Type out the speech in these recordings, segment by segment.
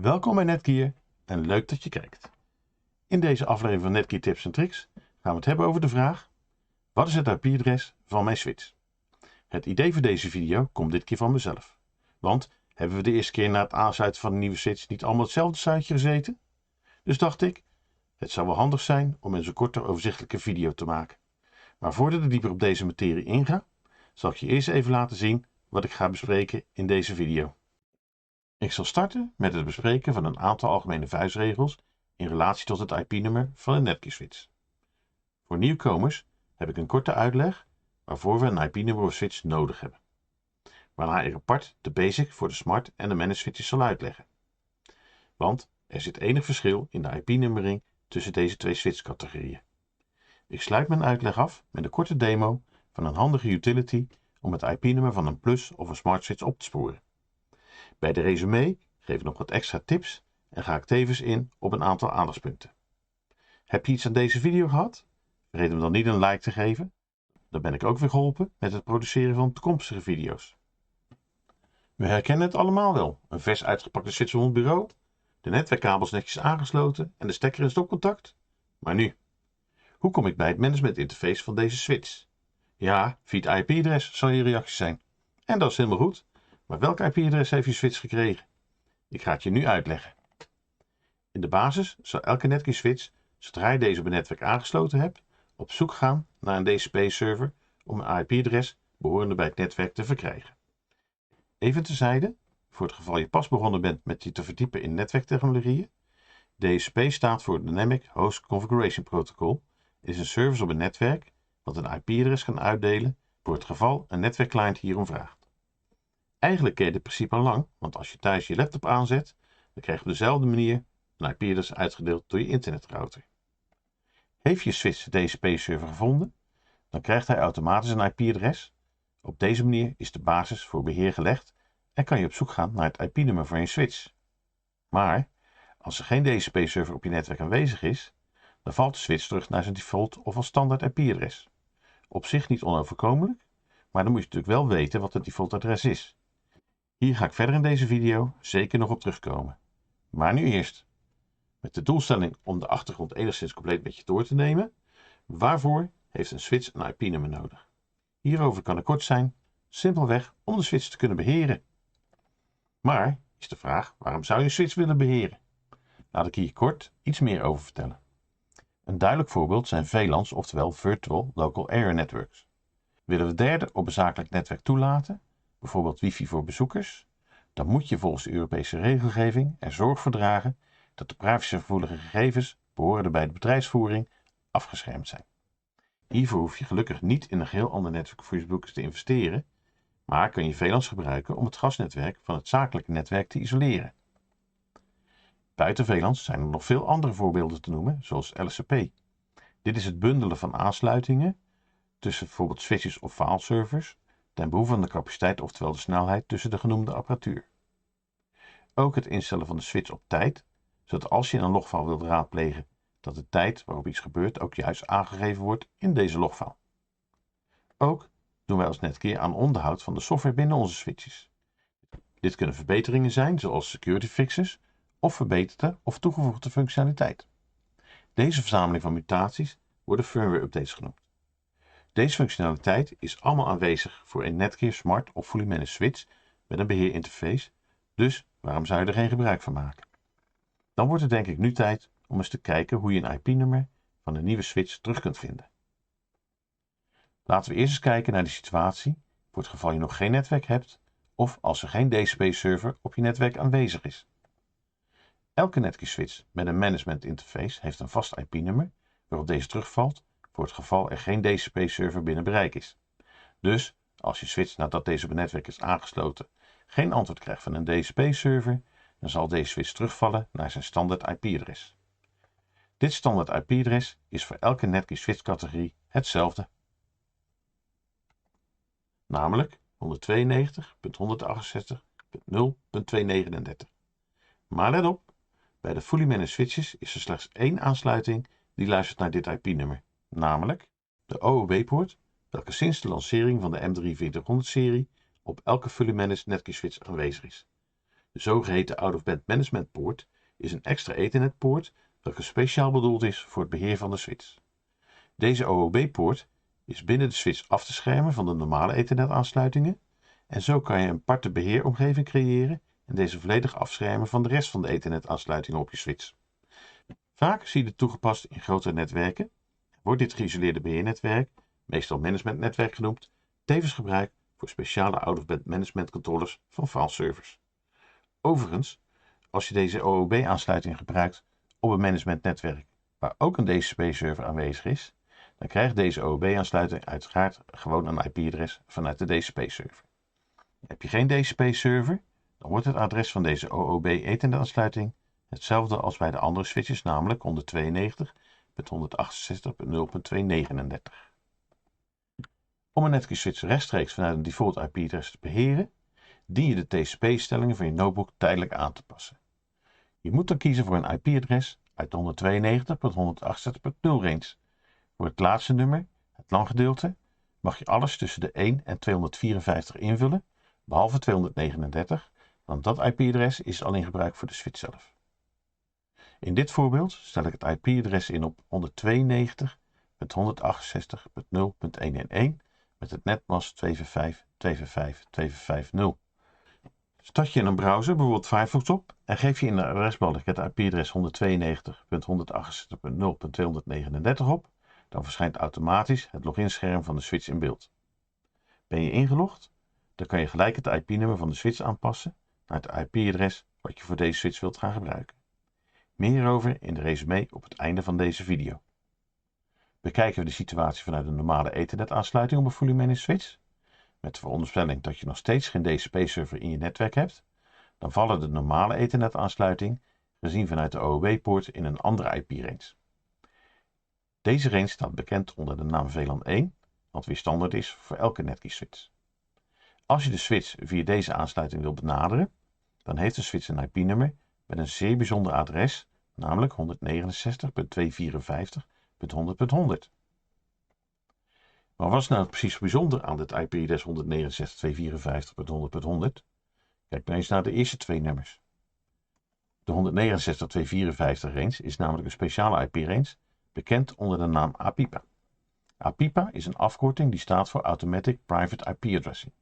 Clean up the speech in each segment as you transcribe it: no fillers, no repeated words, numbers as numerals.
Welkom bij Netgear en leuk dat je kijkt. In deze aflevering van Netgear Tips en Tricks gaan we het hebben over de vraag: wat is het IP-adres van mijn switch? Het idee voor deze video komt dit keer van mezelf. Want hebben we de eerste keer na het aansluiten van een nieuwe switch niet allemaal hetzelfde siteje gezeten? Dus dacht ik, het zou wel handig zijn om eens een korte overzichtelijke video te maken. Maar voordat ik dieper op deze materie inga, zal ik je eerst even laten zien wat ik ga bespreken in deze video. Ik zal starten met het bespreken van een aantal algemene vuistregels in relatie tot het IP-nummer van een Netgear switch. Voor nieuwkomers heb ik een korte uitleg waarvoor we een IP-nummer of switch nodig hebben, waarna ik apart de basic voor de smart en de managed switches zal uitleggen. Want er zit enig verschil in de IP-nummering tussen deze twee switchcategorieën. Ik sluit mijn uitleg af met een korte demo van een handige utility om het IP-nummer van een plus of een smart switch op te sporen. Bij de resume geef ik nog wat extra tips en ga ik tevens in op een aantal aandachtspunten. Heb je iets aan deze video gehad? Vergeet hem dan niet een like te geven. Dan ben ik ook weer geholpen met het produceren van toekomstige video's. We herkennen het allemaal wel. Een vers uitgepakte switch op het bureau, de netwerkkabels netjes aangesloten en de stekker in stopcontact. Maar nu, hoe kom ik bij het management interface van deze switch? Ja, via het IP-adres zal je reactie zijn. En dat is helemaal goed. Maar welk IP-adres heeft je switch gekregen? Ik ga het je nu uitleggen. In de basis zal elke Netgear switch, zodra je deze op een netwerk aangesloten hebt, op zoek gaan naar een DHCP-server om een IP-adres behorende bij het netwerk te verkrijgen. Even terzijde, voor het geval je pas begonnen bent met je te verdiepen in netwerktechnologieën. DHCP staat voor Dynamic Host Configuration Protocol. Het is een service op een netwerk wat een IP-adres kan uitdelen voor het geval een netwerkclient hierom vraagt. Eigenlijk ken je dit principe al lang, want als je thuis je laptop aanzet, dan krijg je op dezelfde manier een IP-adres uitgedeeld door je internetrouter. Heeft je switch de DHCP-server gevonden, dan krijgt hij automatisch een IP-adres. Op deze manier is de basis voor beheer gelegd en kan je op zoek gaan naar het IP-nummer van je switch. Maar als er geen DHCP-server op je netwerk aanwezig is, dan valt de switch terug naar zijn default of als standaard IP-adres. Op zich niet onoverkomelijk, maar dan moet je natuurlijk wel weten wat het default-adres is. Hier ga ik verder in deze video zeker nog op terugkomen. Maar nu eerst, met de doelstelling om de achtergrond enigszins compleet met je door te nemen, waarvoor heeft een switch een IP-nummer nodig? Hierover kan ik kort zijn, simpelweg om de switch te kunnen beheren. Maar is de vraag, waarom zou je een switch willen beheren? Laat ik hier kort iets meer over vertellen. Een duidelijk voorbeeld zijn VLAN's, oftewel Virtual Local Area Networks. Willen we derden op een zakelijk netwerk toelaten, bijvoorbeeld wifi voor bezoekers, dan moet je volgens de Europese regelgeving er zorg voor dragen dat de privacygevoelige gegevens behorende bij de bedrijfsvoering afgeschermd zijn. Hiervoor hoef je gelukkig niet in een geheel ander netwerk voor je bezoekers te investeren, maar kun je VLAN's gebruiken om het gasnetwerk van het zakelijke netwerk te isoleren. Buiten VLAN's zijn er nog veel andere voorbeelden te noemen, zoals LSCP. Dit is het bundelen van aansluitingen tussen bijvoorbeeld switches of fileservers ten behoeve van de capaciteit, oftewel de snelheid tussen de genoemde apparatuur. Ook het instellen van de switch op tijd, zodat als je een logfile wilt raadplegen, dat de tijd waarop iets gebeurt ook juist aangegeven wordt in deze logfile. Ook doen wij als Netgear aan onderhoud van de software binnen onze switches. Dit kunnen verbeteringen zijn, zoals security fixes, of verbeterde of toegevoegde functionaliteit. Deze verzameling van mutaties worden firmware updates genoemd. Deze functionaliteit is allemaal aanwezig voor een Netgear Smart of Fully Managed switch met een beheerinterface, dus waarom zou je er geen gebruik van maken? Dan wordt het denk ik nu tijd om eens te kijken hoe je een IP-nummer van een nieuwe switch terug kunt vinden. Laten we eerst eens kijken naar de situatie voor het geval je nog geen netwerk hebt of als er geen DHCP-server op je netwerk aanwezig is. Elke Netgear switch met een management interface heeft een vast IP-nummer waarop deze terugvalt voor het geval er geen DHCP-server binnen bereik is. Dus als je switch nadat deze op het netwerk is aangesloten geen antwoord krijgt van een DHCP-server, dan zal deze switch terugvallen naar zijn standaard IP-adres. Dit standaard IP-adres is voor elke Netgear switch-categorie hetzelfde. Namelijk 192.168.0.239. Maar let op, bij de Fully Managed switches is er slechts één aansluiting die luistert naar dit IP-nummer, namelijk de OOB-poort, welke sinds de lancering van de M34000-serie op elke Fully Managed Netgear switch aanwezig is. De zogeheten out-of-band management poort is een extra ethernetpoort welke speciaal bedoeld is voor het beheer van de switch. Deze OOB-poort is binnen de switch af te schermen van de normale ethernetaansluitingen en zo kan je een aparte beheeromgeving creëren en deze volledig afschermen van de rest van de ethernetaansluitingen op je switch. Vaak zie je dit toegepast in grotere netwerken. Wordt dit geïsoleerde beheernetwerk, meestal managementnetwerk genoemd, tevens gebruikt voor speciale out-of-band management controllers van fileservers. Overigens, als je deze OOB-aansluiting gebruikt op een managementnetwerk waar ook een DHCP-server aanwezig is, dan krijgt deze OOB-aansluiting uiteraard gewoon een IP-adres vanuit de DHCP-server. Heb je geen DHCP-server, dan wordt het adres van deze OOB-ethernetaansluiting hetzelfde als bij de andere switches, namelijk 192.168.0.239. Om een Netgear switch rechtstreeks vanuit een default IP-adres te beheren, dien je de TCP-stellingen van je notebook tijdelijk aan te passen. Je moet dan kiezen voor een IP-adres uit de 192.168.0 range. Voor het laatste nummer, het langgedeelte, mag je alles tussen de 1 en 254 invullen, behalve 239, want dat IP-adres is alleen gebruikt voor de switch zelf. In dit voorbeeld stel ik het IP-adres in op 192.168.0.111 met het netmask 255.255.255.0. Start je in een browser, bijvoorbeeld Firefox op, en geef je in de adresbalk het IP-adres 192.168.0.239 op, dan verschijnt automatisch het loginscherm van de switch in beeld. Ben je ingelogd? Dan kan je gelijk het IP-nummer van de switch aanpassen naar het IP-adres wat je voor deze switch wilt gaan gebruiken. Meer hierover in de resume op het einde van deze video. Bekijken we de situatie vanuit een normale ethernetaansluiting op een fully managed switch, met de veronderstelling dat je nog steeds geen DHCP-server in je netwerk hebt, dan vallen de normale ethernetaansluiting gezien vanuit de OOB-poort in een andere IP-range. Deze range staat bekend onder de naam VLAN 1, wat weer standaard is voor elke Netgear switch. Als je de switch via deze aansluiting wilt benaderen, dan heeft de switch een IP-nummer met een zeer bijzonder adres, namelijk 169.254.100.100. Maar wat is nou precies bijzonder aan dit IP-adres 169.254.100.100? Kijk nou eens naar de eerste twee nummers. De 169.254 range is namelijk een speciale IP-range, bekend onder de naam APIPA. APIPA is een afkorting die staat voor Automatic Private IP Addressing.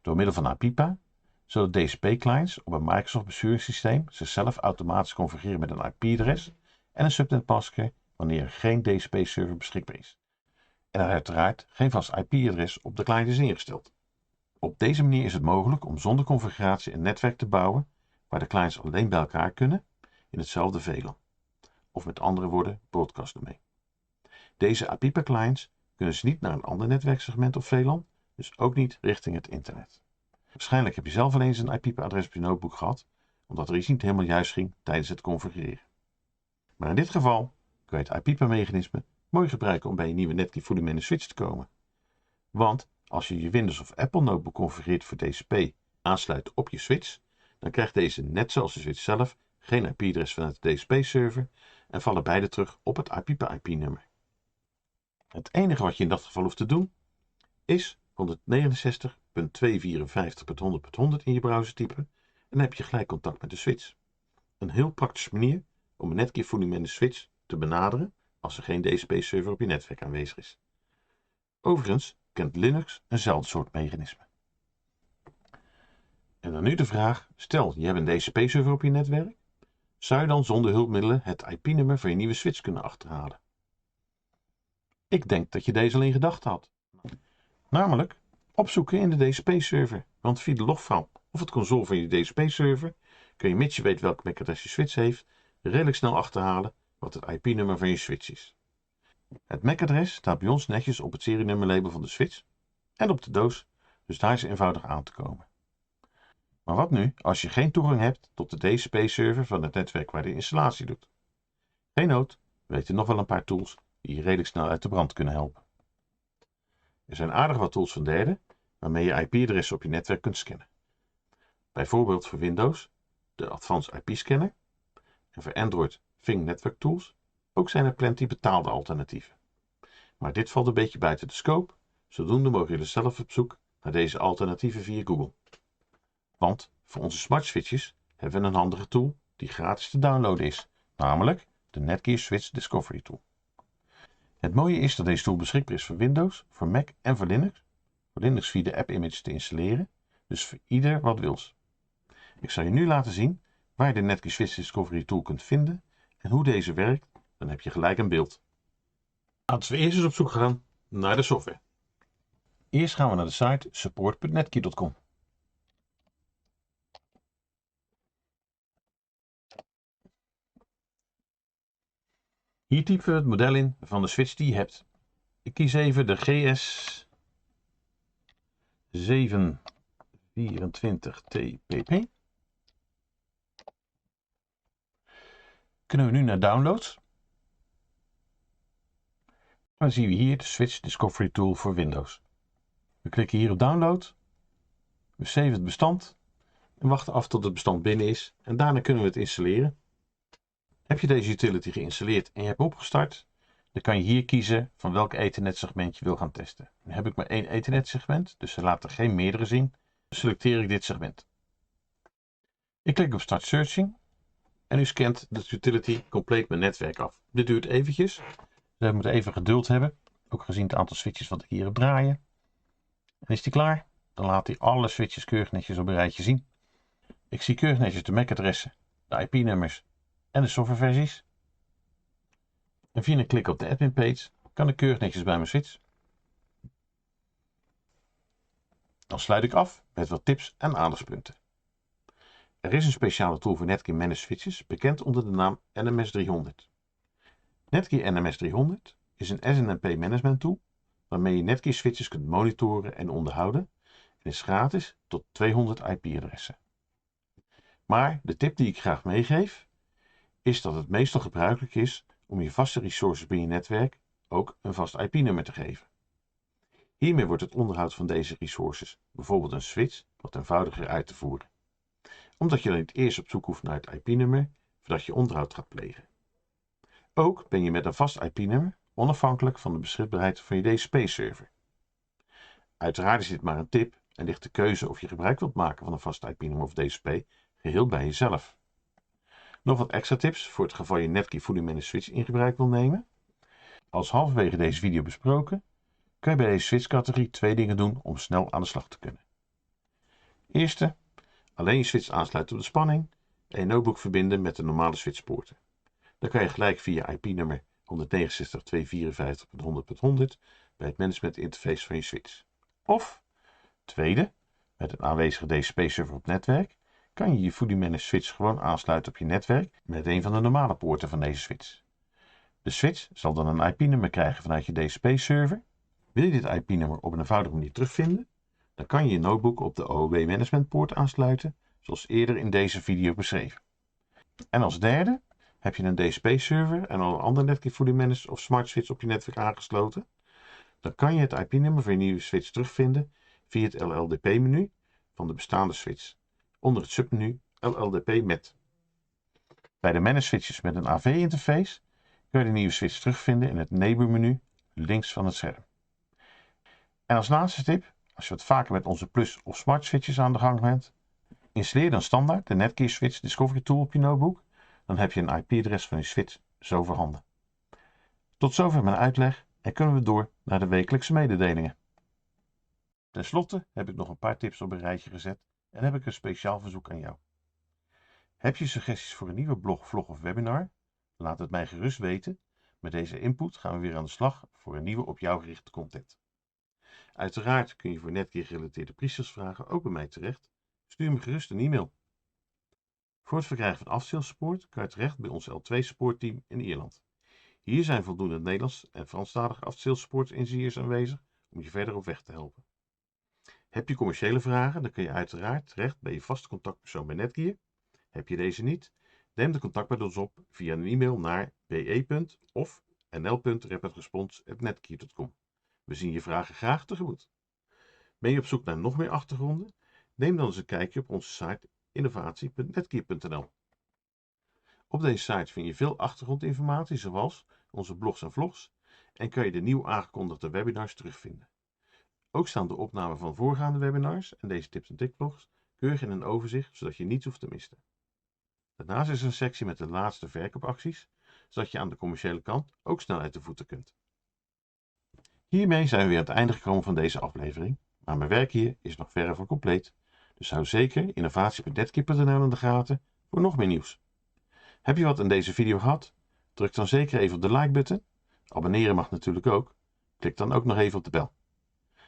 Door middel van APIPA zullen DHCP-clients op een Microsoft besturingssysteem zichzelf automatisch configureren met een IP-adres en een subnetmasker wanneer er geen DHCP-server beschikbaar is. En er uiteraard geen vast IP-adres op de client is ingesteld. Op deze manier is het mogelijk om zonder configuratie een netwerk te bouwen waar de clients alleen bij elkaar kunnen in hetzelfde VLAN. Of met andere woorden, broadcast domein. Deze APIPA-clients kunnen dus niet naar een ander netwerksegment of VLAN, dus ook niet richting het internet. Waarschijnlijk heb je zelf al eens een APIPA-adres op je notebook gehad, omdat er iets niet helemaal juist ging tijdens het configureren. Maar in dit geval kun je het APIPA-mechanisme mooi gebruiken om bij je nieuwe Netgear fully managed switch te komen. Want als je je Windows of Apple notebook configureert voor DHCP aansluit op je switch, dan krijgt deze net zoals de switch zelf geen IP-adres vanuit de DHCP-server en vallen beide terug op het APIPA-IP-nummer. Het enige wat je in dat geval hoeft te doen is 169.254.100.100 in je browser typen en dan heb je gelijk contact met de switch. Een heel praktische manier om een Netgear fully managed switch te benaderen als er geen DHCP-server op je netwerk aanwezig is. Overigens kent Linux eenzelfde soort mechanisme. En dan nu de vraag, stel je hebt een DHCP-server op je netwerk, zou je dan zonder hulpmiddelen het IP-nummer van je nieuwe switch kunnen achterhalen? Ik denk dat je deze al in gedachten had. Namelijk opzoeken in de DHCP-server, want via de logfile of het console van je DHCP-server kun je, mits je weet welk MAC-adres je switch heeft, redelijk snel achterhalen wat het IP-nummer van je switch is. Het MAC-adres staat bij ons netjes op het serienummerlabel van de switch en op de doos, dus daar is eenvoudig aan te komen. Maar wat nu als je geen toegang hebt tot de DHCP-server van het netwerk waar de installatie doet? Geen nood, we weten nog wel een paar tools die je redelijk snel uit de brand kunnen helpen. Er zijn aardig wat tools van derden waarmee je IP-adressen op je netwerk kunt scannen. Bijvoorbeeld voor Windows de Advanced IP-scanner en voor Android Fing Network Tools. Ook zijn er plenty betaalde alternatieven. Maar dit valt een beetje buiten de scope, zodoende mogen jullie zelf op zoek naar deze alternatieven via Google. Want Voor onze smart switches hebben we een handige tool die gratis te downloaden is, namelijk de Netgear Switch Discovery Tool. Het mooie is dat deze tool beschikbaar is voor Windows, voor Mac en voor Linux. Voor Linux via de app image te installeren, dus voor ieder wat wils. Ik zal je nu laten zien waar je de Netgear Switch Discovery Tool kunt vinden en hoe deze werkt, dan heb je gelijk een beeld. Laten we eerst eens op zoek gaan naar de software. Eerst gaan we naar de site support.netgear.com. Hier typen we het model in van de switch die je hebt. Ik kies even de GS724TPP. Kunnen we nu naar Downloads. Dan zien we hier de Switch Discovery Tool voor Windows. We klikken hier op Download. We saven het bestand en wachten af tot het bestand binnen is en daarna kunnen we het installeren. Heb je deze utility geïnstalleerd en je hebt opgestart, dan kan je hier kiezen van welk Ethernet segment je wil gaan testen. Nu heb ik maar één Ethernet segment, dus ze laten geen meerdere zien. Dus selecteer ik dit segment. Ik klik op Start Searching en nu scant de utility compleet mijn netwerk af. Dit duurt eventjes, dus we moeten even geduld hebben, ook gezien het aantal switches wat ik hier heb draaien. En is die klaar, dan laat hij alle switches keurig netjes op een rijtje zien. Ik zie keurig netjes de MAC-adressen, de IP-nummers en de softwareversies. En via een klik op de admin page kan ik keurig netjes bij mijn switch. Dan sluit ik af met wat tips en aandachtspunten. Er is een speciale tool voor Netgear Managed Switches bekend onder de naam NMS300. Netgear NMS300 is een SNMP management tool waarmee je Netgear switches kunt monitoren en onderhouden en is gratis tot 200 IP-adressen. Maar de tip die ik graag meegeef is dat het meestal gebruikelijk is om je vaste resources binnen je netwerk ook een vast IP-nummer te geven. Hiermee wordt het onderhoud van deze resources, bijvoorbeeld een switch, wat eenvoudiger uit te voeren. Omdat je dan niet eerst op zoek hoeft naar het IP-nummer voordat je onderhoud gaat plegen. Ook ben je met een vast IP-nummer onafhankelijk van de beschikbaarheid van je DSP-server. Uiteraard is dit maar een tip en ligt de keuze of je gebruik wilt maken van een vast IP-nummer of DSP geheel bij jezelf. Nog wat extra tips voor het geval je Netgear Fully Managed Switch in gebruik wil nemen. Als halverwege deze video besproken, kun je bij deze switchcategorie twee dingen doen om snel aan de slag te kunnen. Eerste, alleen je switch aansluiten op de spanning en je notebook verbinden met de normale switchpoorten. Dan kan je gelijk via IP-nummer 169.254.100.100 bij het management interface van je switch. Of, tweede, met een aanwezige DSP-server op netwerk kan je je Fully Managed Switch gewoon aansluiten op je netwerk met een van de normale poorten van deze switch. De switch zal dan een IP-nummer krijgen vanuit je DSP-server. Wil je dit IP-nummer op een eenvoudige manier terugvinden, dan kan je je notebook op de OOB managementpoort aansluiten, zoals eerder in deze video beschreven. En als derde, heb je een DSP-server en al een ander Netgear Fully Managed of Smart Switch op je netwerk aangesloten, dan kan je het IP-nummer voor je nieuwe switch terugvinden via het LLDP-menu van de bestaande switch, onder het submenu LLDP met. Bij de managed switches met een AV-interface kun je de nieuwe switch terugvinden in het Neighbor-menu links van het scherm. En als laatste tip, als je wat vaker met onze Plus of Smart switches aan de gang bent, installeer dan standaard de Netgear Switch Discovery Tool op je notebook, dan heb je een IP-adres van je switch zo voorhanden. Tot zover mijn uitleg en kunnen we door naar de wekelijkse mededelingen. Ten slotte heb ik nog een paar tips op een rijtje gezet en heb ik een speciaal verzoek aan jou. Heb je suggesties voor een nieuwe blog, vlog of webinar? Laat het mij gerust weten. Met deze input gaan we weer aan de slag voor een nieuwe op jou gerichte content. Uiteraard kun je voor Netgear gerelateerde pre-salesvragen ook bij mij terecht. Stuur me gerust een e-mail. Voor het verkrijgen van afsales support kan je terecht bij ons L2 supportteam in Ierland. Hier zijn voldoende Nederlands en Franstalige afsales support engineers aanwezig om je verder op weg te helpen. Heb je commerciële vragen, dan kun je uiteraard terecht bij je vaste contactpersoon bij Netgear. Heb je deze niet, neem de contact met ons op via een e-mail naar be.of nl.rapidresponse@netgear.com. We zien je vragen graag tegemoet. Ben je op zoek naar nog meer achtergronden? Neem dan eens een kijkje op onze site innovatie.netgear.nl. Op deze site vind je veel achtergrondinformatie zoals onze blogs en vlogs en kan je de nieuw aangekondigde webinars terugvinden. Ook staan de opnamen van voorgaande webinars en deze tips en trickvlogs keurig in een overzicht, zodat je niets hoeft te missen. Daarnaast is er een sectie met de laatste verkoopacties, zodat je aan de commerciële kant ook snel uit de voeten kunt. Hiermee zijn we weer aan het einde gekomen van deze aflevering, maar mijn werk hier is nog verre van compleet, dus hou zeker innovatie.netgear.nl in de gaten voor nog meer nieuws. Heb je wat aan deze video gehad? Druk dan zeker even op de like-button. Abonneren mag natuurlijk ook. Klik dan ook nog even op de bel.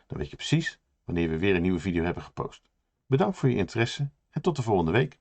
Dan weet je precies wanneer we weer een nieuwe video hebben gepost. Bedankt voor je interesse en tot de volgende week.